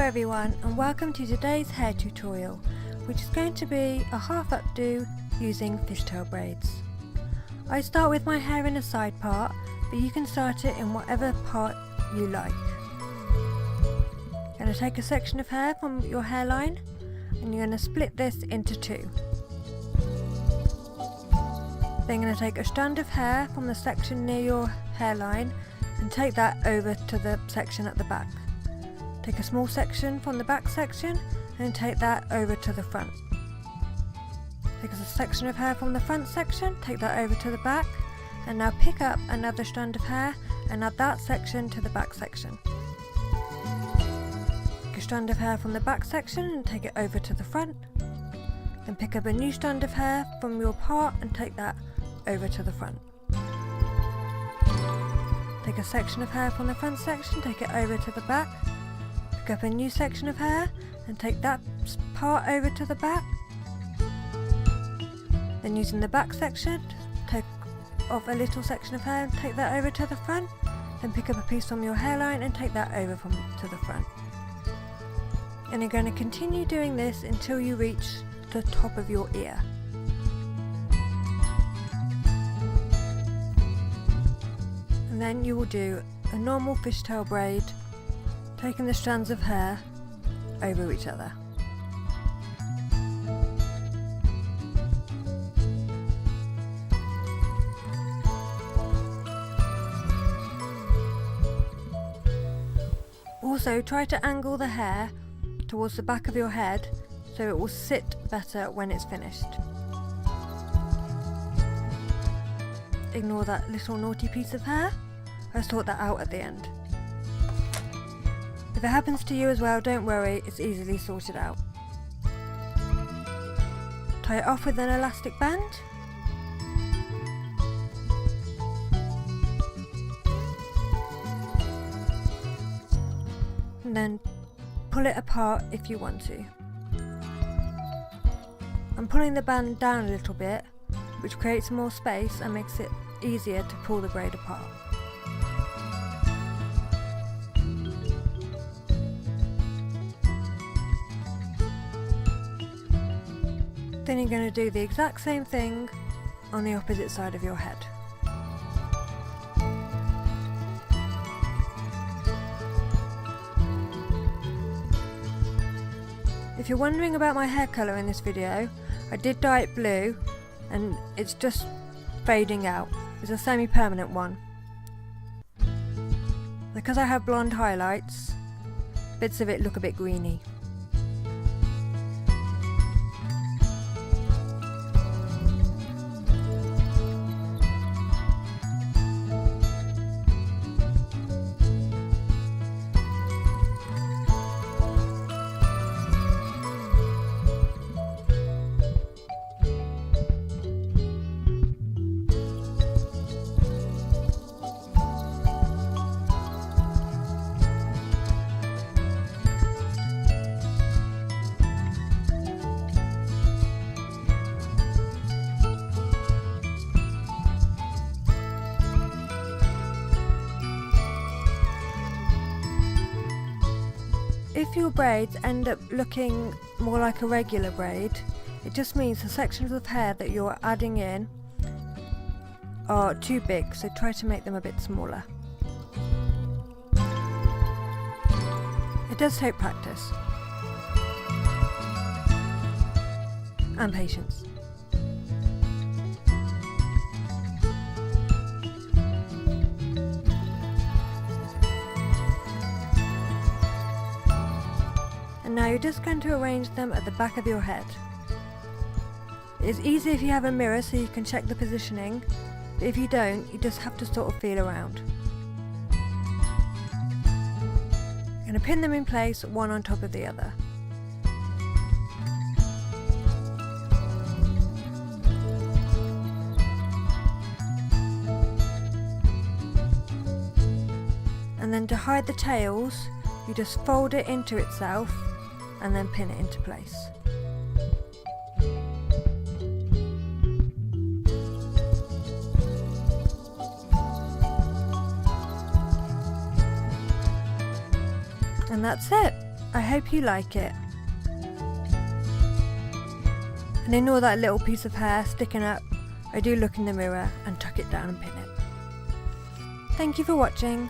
everyone, and welcome to today's hair tutorial, which is going to be a half updo using fishtail braids. I start with my hair in a side part, but you can start it in whatever part you like. You're going to take a section of hair from your hairline and you're going to split this into two. Then you're going to take a strand of hair from the section near your hairline and take that over to the section at the back. Take a small section from the back section and take that over to the front. Take a section of hair from the front section, take that over to the back, and now pick up another strand of hair and add that section to the back section. Take a strand of hair from the back section and take it over to the front. Then pick up a new strand of hair from your part and take that over to the front. Take a section of hair from the front section, take it over to the back. Pick up a new section of hair and take that part over to the back. Then using the back section, take off a little section of hair and take that over to the front. Then pick up a piece from your hairline and take that over to the front. And you're going to continue doing this until you reach the top of your ear. And then you will do a normal fishtail braid, taking the strands of hair over each other. Also, try to angle the hair towards the back of your head so it will sit better when it's finished. Ignore that little naughty piece of hair. I'll sort that out at the end. If it happens to you as well, don't worry, it's easily sorted out. Tie it off with an elastic band. And then pull it apart if you want to. I'm pulling the band down a little bit, which creates more space and makes it easier to pull the braid apart. Then you're going to do the exact same thing on the opposite side of your head. If you're wondering about my hair colour in this video, I did dye it blue and it's just fading out. It's a semi-permanent one. Because I have blonde highlights, bits of it look a bit greeny. If your braids end up looking more like a regular braid, it just means the sections of hair that you're adding in are too big, so try to make them a bit smaller. It does take practice and patience. Now you're just going to arrange them at the back of your head. It's easy if you have a mirror so you can check the positioning, but if you don't, you just have to sort of feel around. You're going to pin them in place, one on top of the other. And then to hide the tails, you just fold it into itself and then pin it into place. And that's it. I hope you like it. And ignore that little piece of hair sticking up. I do look in the mirror and tuck it down and pin it. Thank you for watching.